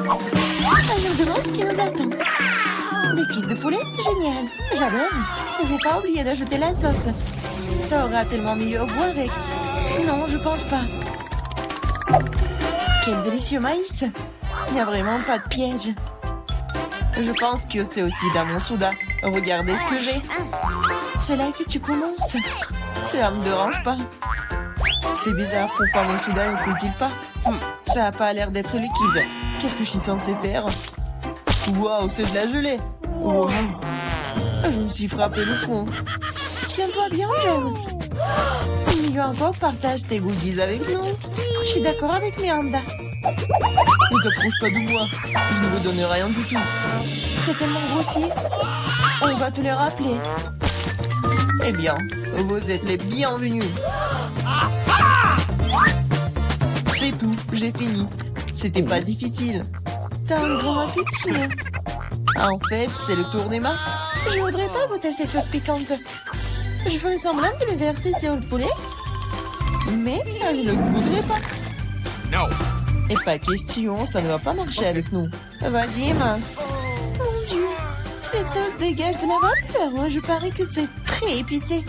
Je me demande ce qui nous attend. Des cuisses de poulet? Génial. J'adore. Il ne faut pas oublier d'ajouter la sauce. Ça aura tellement mieux au goût avec. Non, je pense pas. Quel délicieux maïs. Il n'y a vraiment pas de piège. Je pense que c'est aussi dans mon soda. Regardez ce que j'ai. C'est là que tu commences. Cela me dérange pas. C'est bizarre, pourquoi mon soda ne coule-t-il pas? Ça n'a pas l'air d'être liquide. Qu'est-ce que je suis censée faire? Waouh, c'est de la gelée. Wow. Je me suis frappé le front. Tiens-toi bien, John. Mieux encore, partage tes goodies avec nous. Je suis d'accord avec Miranda. Ne t'approche pas de moi. Je ne veux donner rien du tout. T'es tellement grossier. On va te le rappeler. Eh bien, vous êtes les bienvenus. C'est tout, j'ai fini. C'était pas difficile. T'as un grand appétit. En fait, c'est le tour d'Emma. Je voudrais pas goûter cette sauce piquante. Je ferai semblant de le verser sur le poulet. Mais je ne le goûterai pas. No. Et pas question, ça ne va pas marcher avec nous. Vas-y, Emma. Mon Dieu, cette sauce dégage de la vapeur. Je parie que c'est très épicé.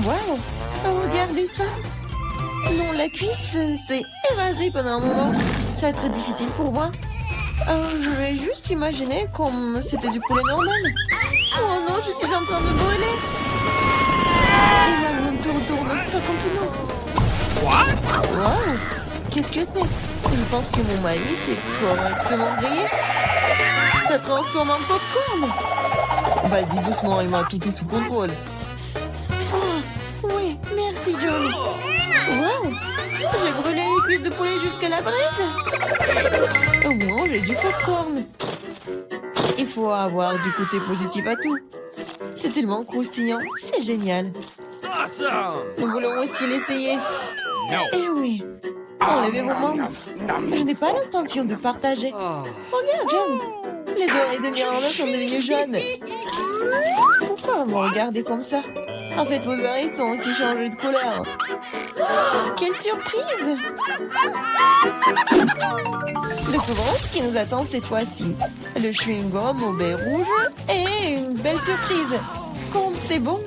Waouh, regardez ça. Non, la cuisse s'est évasée pendant un moment. Ça va être difficile pour moi. Je vais juste imaginer comme c'était du poulet normal. Oh non, je suis en train de brûler. Emma, ne tourne pas contre nous. Waouh, qu'est-ce que c'est? Je pense que mon maïs est correctement grillé. Ça transforme en popcorn. Vas-y, doucement, Emma, tout est sous contrôle. Oh, oui, merci, Johnny. Wow, j'ai brûlé les cuisses de poulet jusqu'à la braise. Au moins, j'ai du popcorn. Il faut avoir du côté positif à tout. C'est tellement croustillant, c'est génial. Awesome. Nous voulons aussi l'essayer. No. Eh oui. Enlevez vos mains. Je n'ai pas l'intention de partager. Regarde, John. Les oreilles de Miranda sont devenues jaunes. Pourquoi vous me regardez comme ça? En fait, vos oreilles sont aussi changées de couleur. Quelle surprise! Découvrons ce qui nous attend cette fois-ci. Le chewing-gum au baie rouge et une belle surprise. Comme c'est bon!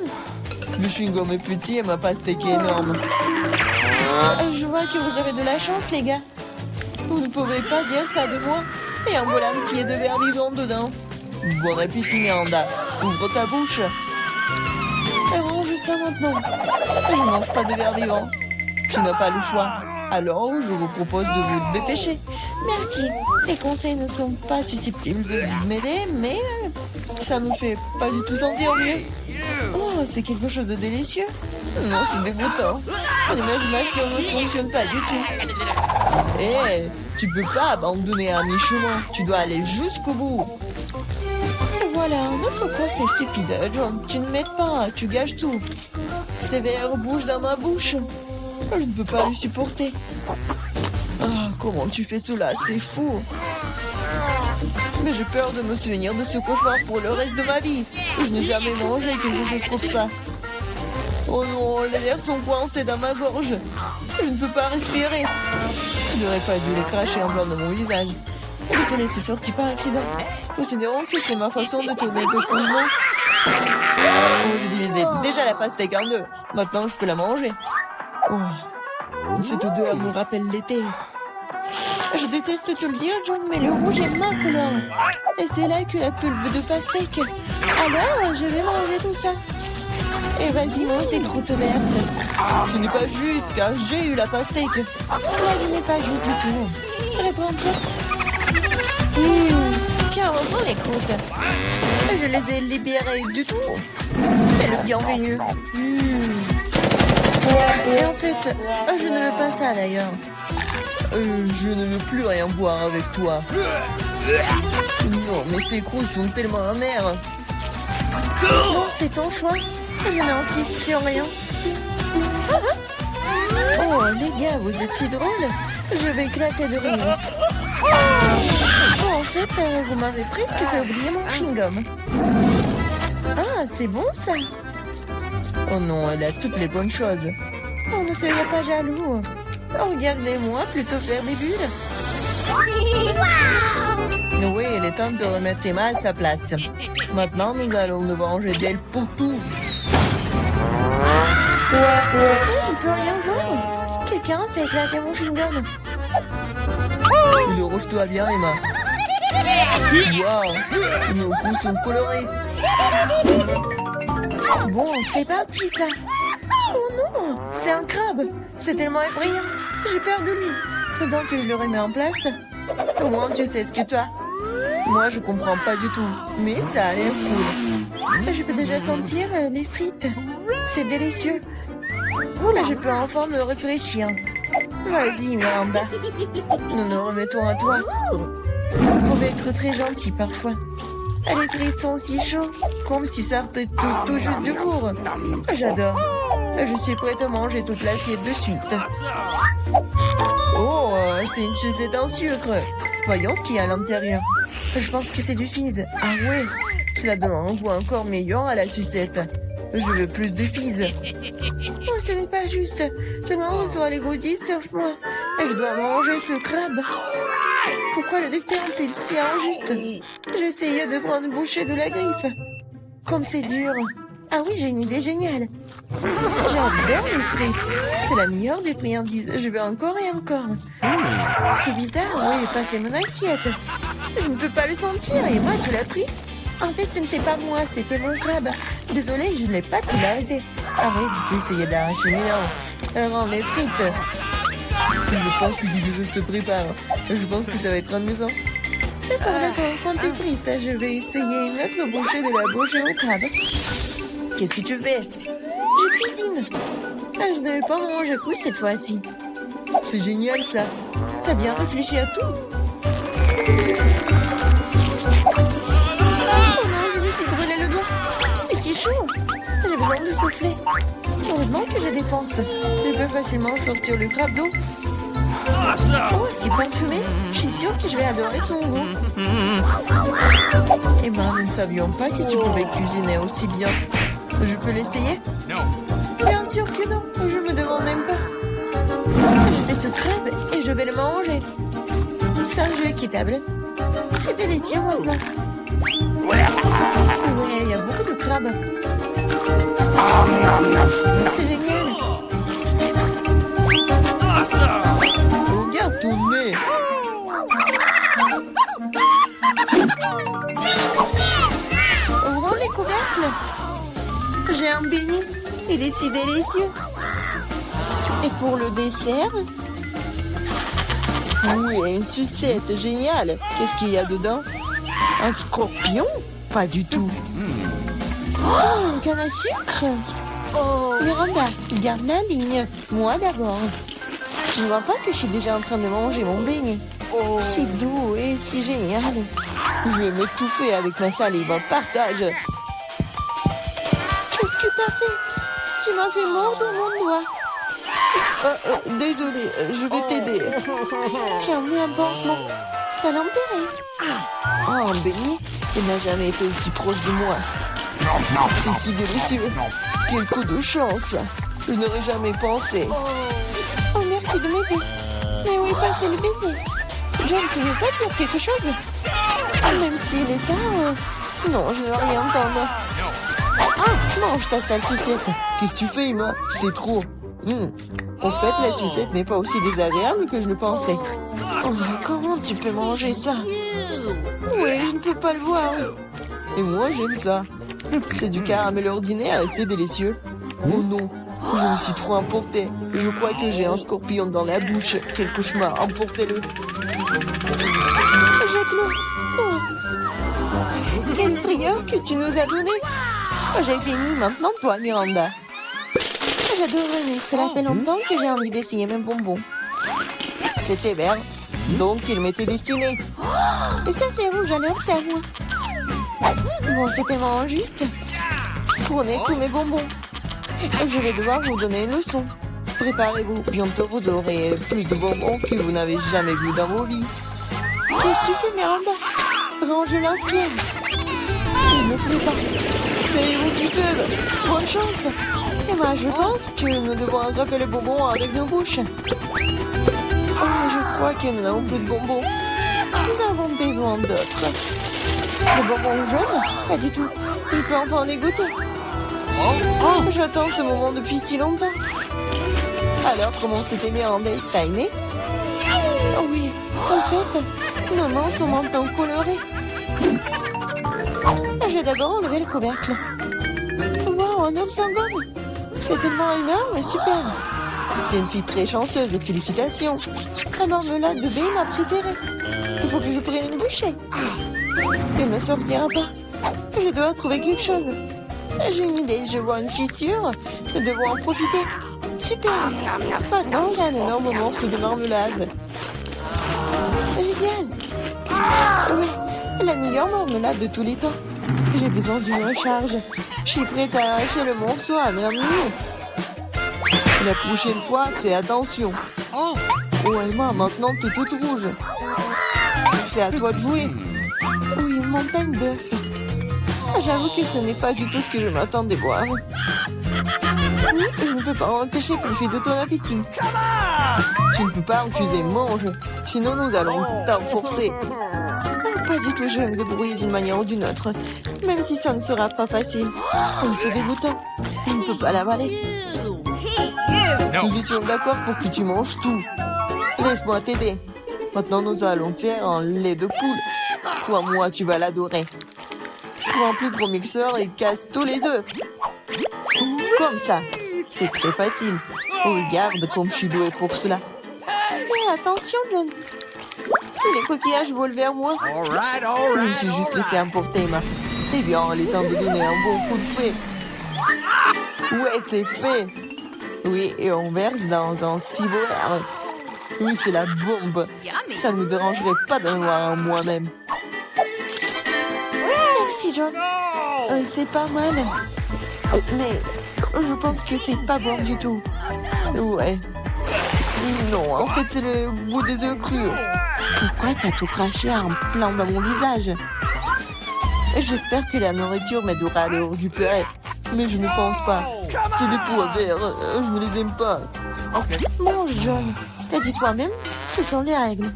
Le chewing-gum est petit et ma pastèque est énorme. Je vois que vous avez de la chance, les gars. Vous ne pouvez pas dire ça de moi. Et un bol entier de verre vivant dedans. Bon appétit, Miranda. Ouvre ta bouche. Range ça maintenant. Je ne mange pas de verre vivant. Tu n'as pas le choix. Alors, je vous propose de vous dépêcher. Merci. Les conseils ne sont pas susceptibles de m'aider, mais ça me fait pas du tout sentir mieux. Oh, c'est quelque chose de délicieux. Non, c'est dégoûtant. Mon imagination ne fonctionne pas du tout. Eh, tu peux pas abandonner à mi-chemin. Tu dois aller jusqu'au bout. Voilà, un autre conseil stupide. John, tu ne m'aides pas, tu gâches tout. Ces verres bougent dans ma bouche. Je ne peux pas le supporter. Ah, comment tu fais cela? C'est fou. Mais j'ai peur de me souvenir de ce cauchemar pour le reste de ma vie. Je n'ai jamais mangé quelque chose comme ça. Oh non, les verres sont coincés dans ma gorge. Je ne peux pas respirer. Tu n'aurais pas dû les cracher en blanc dans mon visage. Désolé, c'est sorti par accident. Considérons que c'est ma façon de tourner le coulement. Oh, je divisais déjà la pastèque en deux. Maintenant, je peux la manger. Oh, cette odeur me rappelle l'été. Je déteste te le dire, John, mais le rouge est ma couleur. Et c'est là que la pulpe de pastèque. Alors, je vais manger tout ça. Et vas-y, mange tes croûtes vertes. Ce n'est pas juste, car j'ai eu la pastèque. La vie n'est pas juste du tout. Reprends-toi. Tiens, reprends les croûtes. Je les ai libérées du tout. C'est le bienvenu. Et en fait, je ne veux pas ça d'ailleurs. Je ne veux plus rien voir avec toi. Non, mais ces croûtes sont tellement amères. Non, c'est ton choix. Je n'insiste sur rien. Oh, les gars, vous êtes si drôles. Je vais éclater de rire. Oh, en fait, vous m'avez presque fait oublier mon chewing-gum. Ah, c'est bon ça. Oh non, elle a toutes les bonnes choses. Oh, ne soyez pas jaloux. Regardez-moi plutôt faire des bulles. temps de remettre Emma à sa place. Maintenant, nous allons nous venger d'elle pour tout. Je ne peux rien voir. Quelqu'un a fait éclater mon chewing-gum. Rouge-toi bien, Emma. Waouh, nos coups sont colorés. Bon, c'est parti ça. Oh non, c'est un crabe. C'est tellement effrayant. J'ai peur de lui. Pendant que je le remets en place, au moins tu sais ce que toi. Moi, je comprends pas du tout, mais ça a l'air cool. Je peux déjà sentir les frites. C'est délicieux. Là, je peux enfin me réfléchir. Vas-y, Miranda. Nous nous remettons à toi. Vous pouvez être très gentil parfois. Les frites sont si chaudes, Comme si ça sortait tout juste du four. J'adore. Je suis prête à manger toute l'assiette de suite. Oh, c'est une sucette en sucre. Voyons ce qu'il y a à l'intérieur. Je pense que c'est du fizz. Ah ouais, cela donne un goût encore meilleur à la sucette. Je veux plus de fizz. Oh, ce n'est pas juste. Tout le monde reçoit les goodies sauf moi. Je dois manger ce crabe. Pourquoi le destin est-il si injuste? J'essayais de prendre une bouchée de la griffe. Comme c'est dur. Ah oui, j'ai une idée géniale. J'adore les frites. C'est la meilleure des friandises. Je veux encore et encore. C'est bizarre, où est passé mon assiette? Je ne peux pas le sentir. Et moi, tu l'as pris? En fait, ce n'était pas moi, c'était mon crabe. Désolée, je ne l'ai pas pu l'arrêter. Arrête d'essayer d'arracher mes dents. Rends les frites. Je pense que le jeu se prépare. Je pense que ça va être amusant. D'accord, prends tes frites. Je vais essayer une autre bouchée de la bouchée au crabe. Qu'est-ce que tu fais? Je cuisine. Je ne vais pas manger cru cette fois-ci. C'est génial ça. T'as bien réfléchi à tout. Oh non, je me suis brûlé le doigt. C'est si chaud. J'ai besoin de souffler. Heureusement que je dépense. Je peux facilement sortir le crabe d'eau. Oh, c'est parfumé. Je suis sûre que je vais adorer son goût. Emma, nous ne savions pas que tu pouvais cuisiner aussi bien. Je peux l'essayer? Bien sûr que non. Je me demande même pas. Je fais ce crabe et je vais le manger. C'est un jeu équitable. C'est délicieux maintenant. Ouais, il y a beaucoup de crabes. C'est génial. Regarde ton nez. Ouvrons les couvercles. J'ai un beignet. Il est si délicieux. Et pour le dessert? Oui, une sucette, génial. Qu'est-ce qu'il y a dedans? Un scorpion? Pas du tout. Oh, une canne à sucre. Oh, Miranda, garde la ligne. Moi d'abord. Tu ne vois pas que je suis déjà en train de manger mon beignet? C'est doux et si génial. Je vais m'étouffer avec ma salive. Partage. Qu'est-ce que t'as fait? Tu m'as fait mordre mon doigt. Désolé, je vais t'aider. Tiens, mets un pansement. T'as l'enterré. Oh, un beignet? Il n'a jamais été aussi proche de moi. C'est si délicieux. Quel coup de chance. Je n'aurais jamais pensé. Oh, merci de m'aider. Mais où est passé le beignet? John, tu veux pas dire quelque chose? Même s'il est tard... Non, je ne veux rien entendre. Mange ta sale sucette. Qu'est-ce que tu fais, Emma? C'est trop. En fait, la sucette n'est pas aussi désagréable que je le pensais. Oh, comment tu peux manger ça? Oui, je ne peux pas le voir. Et moi, j'aime ça. C'est du caramel ordinaire et c'est délicieux. Oh non, je me suis trop emportée. Je crois que j'ai un scorpion dans la bouche. Quel cauchemar, emportez-le. Jette-le. Oh. Quelle frayeur que tu nous as donné. J'ai fini, maintenant toi, Miranda. J'adore René, cela fait longtemps que j'ai envie d'essayer mes bonbons. C'était vert, donc il m'était destiné. Et ça c'est rouge, alors c'est à moi. Bon, c'est tellement injuste. Prenez tous mes bonbons. Je vais devoir vous donner une leçon. Préparez-vous, bientôt vous aurez plus de bonbons que vous n'avez jamais vu dans vos vies. Qu'est-ce que tu fais, Miranda? Range l'inspire. Il ne le ferait pas. C'est vous qui peuvent. Bonne chance. Et moi, je pense que nous devons attraper les bonbons avec nos bouches. Oh, je crois que nous n'avons plus de bonbons. Nous avons besoin d'autres. Le bonbon jaune? Pas du tout. Je peux enfin les goûter. Oh, j'attends ce moment depuis si longtemps. Alors, comment s'était mis en date, t'as aimé? Oh oui, en fait, nos mains sont maintenant colorées. J'ai d'abord enlevé le couvercle. Wow, un ours en gomme! C'est tellement énorme et super! T'es une fille très chanceuse, félicitations! La marmelade de baie est ma préférée. Il faut que je prenne une bouchée. Elle ne sortira pas. Je dois trouver quelque chose. J'ai une idée, je vois une fissure. Nous devons en profiter. Super! Maintenant, j'ai un énorme morceau de marmelade. Génial! Oui, la meilleure marmelade de tous les temps. J'ai besoin d'une recharge. Je suis prête à arracher le morceau à ma main. La prochaine fois, fais attention. Oh Emma, maintenant t'es toute rouge. C'est à toi de jouer. Oui, une montagne bœuf. J'avoue que ce n'est pas du tout ce que je m'attendais voir. Oui, je ne peux pas empêcher profiter de ton appétit. Tu ne peux pas refuser, mange. Sinon nous allons t'enforcer. Pas du tout, je vais me débrouiller d'une manière ou d'une autre. Même si ça ne sera pas facile. Oh, c'est dégoûtant. Je ne peux pas l'avaler. Nous étions d'accord pour que tu manges tout. Laisse-moi t'aider. Maintenant, nous allons faire un lait de poule. Crois-moi, tu vas l'adorer. Prends un plus gros mixeur et casse tous les œufs. Comme ça. C'est très facile. Regarde comme je suis douée pour cela. Mais attention, John. Tous les coquillages volent vers moi. Je me suis juste laissé emporter, Emma. Eh bien, il est temps de donner un bon coup de fouet. Ouais, c'est fait. Oui, et on verse dans un ciboire. Oui, c'est la bombe. Ça ne me dérangerait pas d'en avoir un moi-même. Merci, John. C'est pas mal. Mais je pense que c'est pas bon du tout. Ouais. Non, en fait, c'est le goût des œufs crus. Pourquoi t'as tout craché en plein dans mon visage? J'espère que la nourriture m'aidera à le récupérer. Mais je ne pense pas. C'est des pois verts. Je ne les aime pas. Mange, John. T'as dit toi-même, ce sont les règles.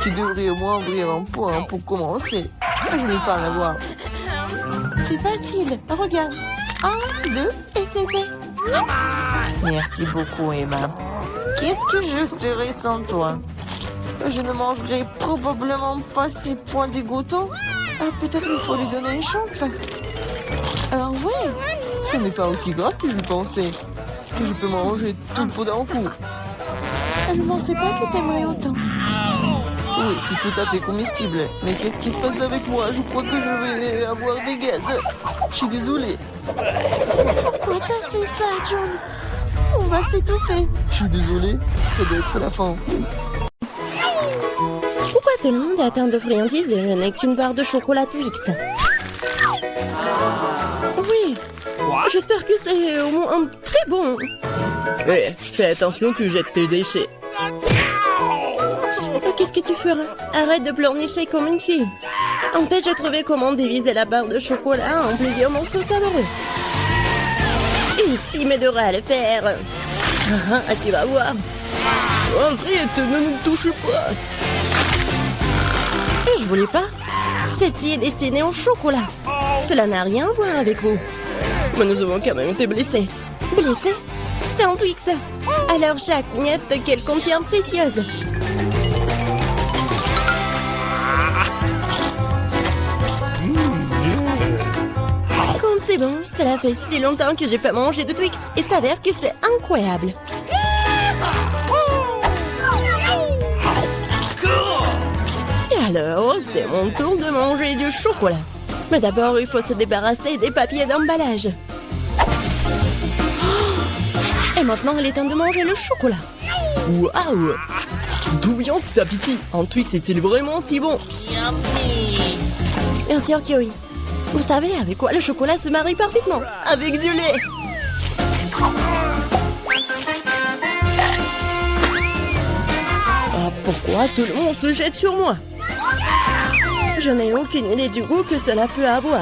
Tu devrais au moins ouvrir un point pour commencer. Je n'ai pas à en avoir. C'est facile. Regarde. 1, 2, et c'est fait. Merci beaucoup, Emma. Qu'est-ce que je ferais sans toi? Je ne mangerai probablement pas ces points dégoûtants. Peut-être il faut lui donner une chance. Alors ouais, ce n'est pas aussi grave que je pensais. Je peux manger tout le pot d'un coup. Je ne pensais pas que t'aimerais autant. Oui, c'est tout à fait comestible. Mais qu'est-ce qui se passe avec moi? Je crois que je vais avoir des gaz. Je suis désolée. Pourquoi t'as fait ça, John? On va s'étouffer. Je suis désolée. Ça doit être la fin. Pourquoi tout le monde est atteint de friandises et je n'ai qu'une barre de chocolat Twix? Oui, j'espère que c'est au moins très bon. Fais attention, tu jettes tes déchets. Qu'est-ce que tu feras? Arrête de pleurnicher comme une fille. En fait, j'ai trouvé comment diviser la barre de chocolat en plusieurs morceaux savoureux. Ici m'aidera à le faire. Tu vas voir. Arrête, ne nous touche pas. Je voulais pas. Ceci est destiné au chocolat. Cela n'a rien à voir avec vous. Mais nous avons quand même été blessés. Blessé? C'est un Twix. Alors chaque miette qu'elle contient précieuse. Comme c'est bon, cela fait si longtemps que j'ai pas mangé de Twix et s'avère que c'est incroyable. Et alors, c'est mon tour de manger du chocolat. Mais d'abord, il faut se débarrasser des papiers d'emballage. Et maintenant, il est temps de manger le chocolat. Waouh! D'où vient cet appétit? Un Twix est-il vraiment si bon? Bien sûr que oui. Vous savez avec quoi le chocolat se marie parfaitement? Avec du lait. Pourquoi tout le monde se jette sur moi? Je n'ai aucune idée du goût que cela peut avoir.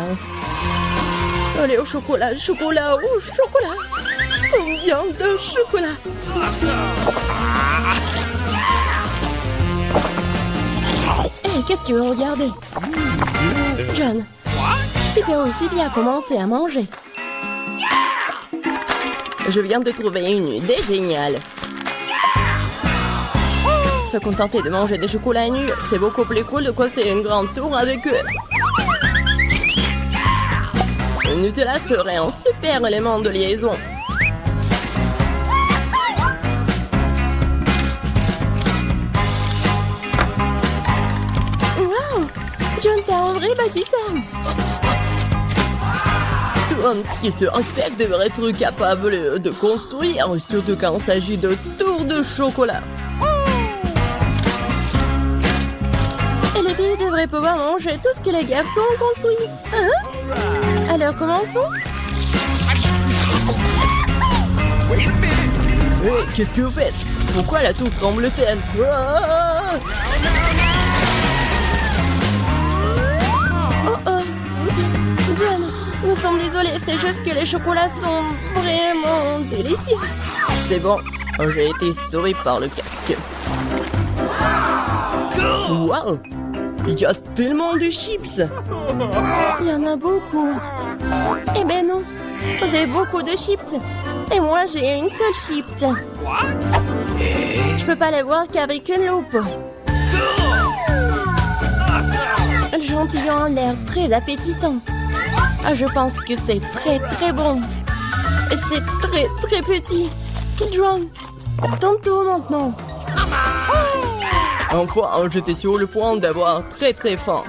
Allez, au chocolat, chocolat, au chocolat. Combien de chocolat? Hey, qu'est-ce que vous regardez? John, tu peux aussi bien commencer à manger. Je viens de trouver une idée géniale. Se contenter de manger des chocolats nus, c'est beaucoup plus cool de construire une grande tour avec eux. Le Nutella serait un super élément de liaison. Wow! John, t'es un vrai bâtisseur! Tout un qui se respecte devrait être capable de construire, surtout quand il s'agit de tours de chocolat. Et les filles devraient pouvoir manger tout ce que les garçons ont construit. Hein? Alors commençons. Hé, qu'est-ce que vous faites? Pourquoi la tour tremble-t-elle? Ah! Oh oh! John, nous sommes désolés, c'est juste que les chocolats sont vraiment délicieux. C'est bon, j'ai été sauvé par le casque. Waouh! Il y a tellement de chips! Il y en a beaucoup. Eh ben non, vous avez beaucoup de chips. Et moi, j'ai une seule chips. Je peux pas les voir qu'avec une loupe. Le gentillon a l'air très appétissant. Ah, je pense que c'est très très bon. Et c'est très très petit. John, ton tour maintenant. Enfin, j'étais sur le point d'avoir très très faim.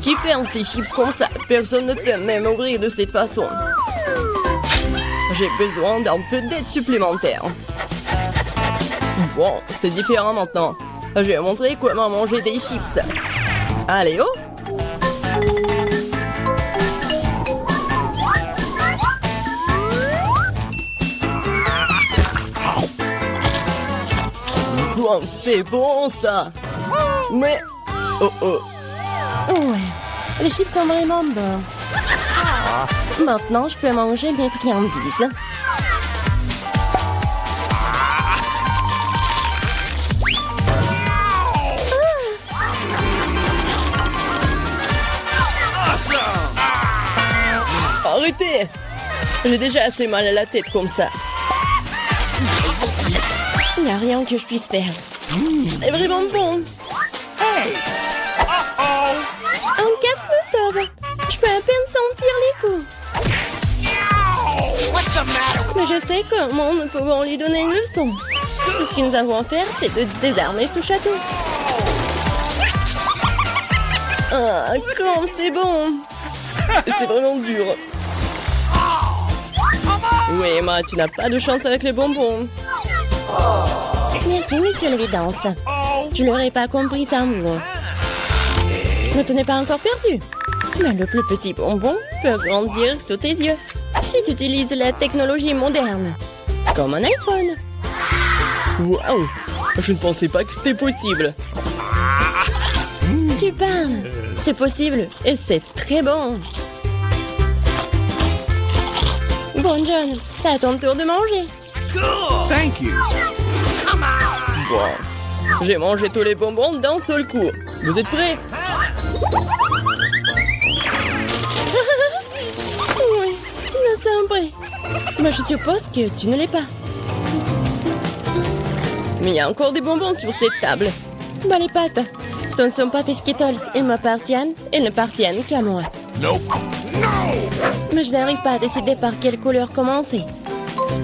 Qui fait ces chips comme ça? Personne ne peut même ouvrir de cette façon. J'ai besoin d'un peu d'aide supplémentaire. Bon, c'est différent maintenant. Je vais montrer comment manger des chips. Allez, oh! Wow, c'est bon ça! Mais... Oh oh! Ouais, les chips sont vraiment bons. Maintenant, je peux manger mes friandises. Arrêtez! J'ai déjà assez mal à la tête comme ça. Il n'y a rien que je puisse faire. C'est vraiment bon. Hey! Uh-oh! Un casque me sauve. Je peux à peine sentir les coups. What's the matter? Mais je sais comment nous pouvons lui donner une leçon. Tout ce que nous avons à faire, c'est de désarmer ce château. Ah, comme c'est bon. C'est vraiment dur. Oui, Emma, tu n'as pas de chance avec les bonbons. Merci, monsieur l'évidence. Je l'aurais pas compris sans vous. Ne t'en es pas encore perdu. Mais le plus petit bonbon peut grandir sous tes yeux si tu utilises la technologie moderne, comme un iPhone. Waouh! Je ne pensais pas que c'était possible. Tu parles. C'est possible et c'est très bon. Bon, John, c'est à ton tour de manger. Thank you. Bon, j'ai mangé tous les bonbons d'un seul coup. Vous êtes prêts? Oui, nous sommes prêts. Mais je suppose que tu ne l'es pas. Mais il y a encore des bonbons sur cette table. Bah, les pâtes, ce ne sont pas tes Skittles. Ils m'appartiennent. Ils n'appartiennent qu'à moi. Nope. No! Mais je n'arrive pas à décider par quelle couleur commencer.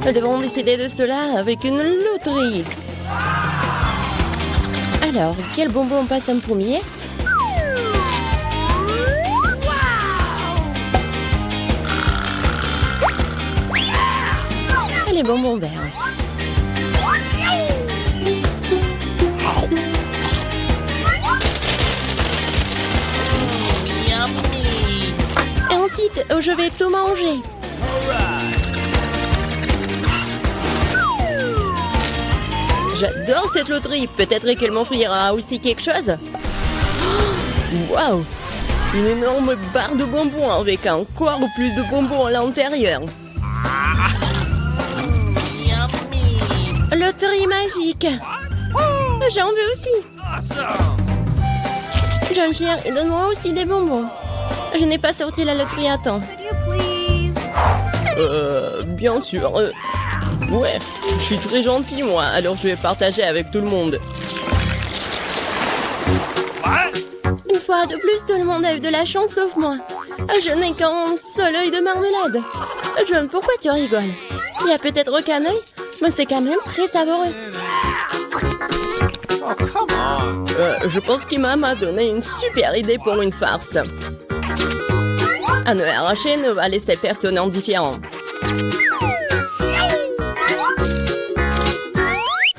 Nous devons décider de cela avec une loterie. Alors, quel bonbon passe en premier? Les bonbons verts. Et ensuite, je vais tout manger. J'adore cette loterie. Peut-être qu'elle m'offrira aussi quelque chose. Waouh! Une énorme barre de bonbons avec encore plus de bonbons à l'intérieur. Loterie magique. J'en veux aussi. Awesome! Jeune chérie, donne-moi aussi des bonbons. Je n'ai pas sorti la loterie à temps. Bien sûr. Ouais, je suis très gentil, moi, alors je vais partager avec tout le monde. What? Une fois de plus, tout le monde a eu de la chance sauf moi. Je n'ai qu'un seul œil de marmelade. John, pourquoi tu rigoles? Il y a peut-être aucun œil, mais c'est quand même très savoureux. Oh, come on! Je pense qu'Emma m'a donné une super idée pour une farce. Un œil arraché ne va laisser personne indifférent.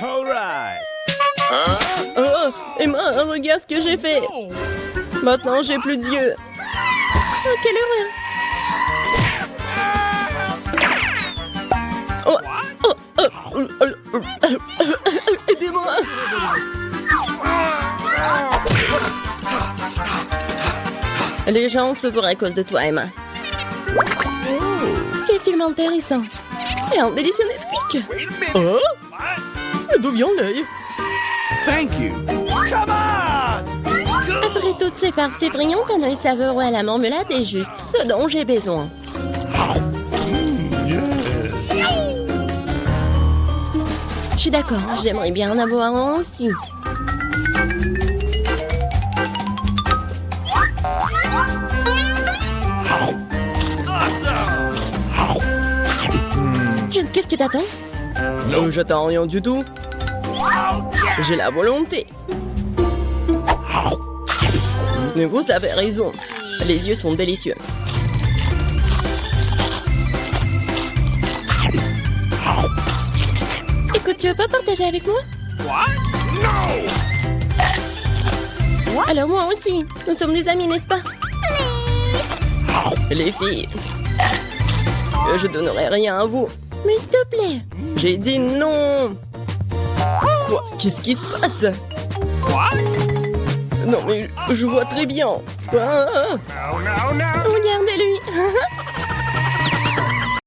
All right! Oh, Emma, regarde ce que j'ai fait. Maintenant, j'ai plus d'yeux. Oh, quelle horreur. Aidez-moi. Les gens se pourraient à cause de toi, Emma. Quel film intéressant. Et un délicieux Nesquik. Oh, d'où vient l'œil? Thank you! Come on! Après toutes ces farces effrayantes, un œil savoureux à la marmelade est juste ce dont j'ai besoin. Je suis d'accord, j'aimerais bien en avoir un aussi. Awesome! John, qu'est-ce que t'attends? J'attends rien du tout. J'ai la volonté. Mais vous avez raison. Les yeux sont délicieux. Écoute, tu veux pas partager avec moi? What? No! Alors moi aussi. Nous sommes des amis, n'est-ce pas? Les filles, je donnerai rien à vous. Mais s'il te plaît. J'ai dit non. Quoi? Qu'est-ce qui se passe? What? Non mais je vois très bien. Ah, No, no, no! regardez-lui.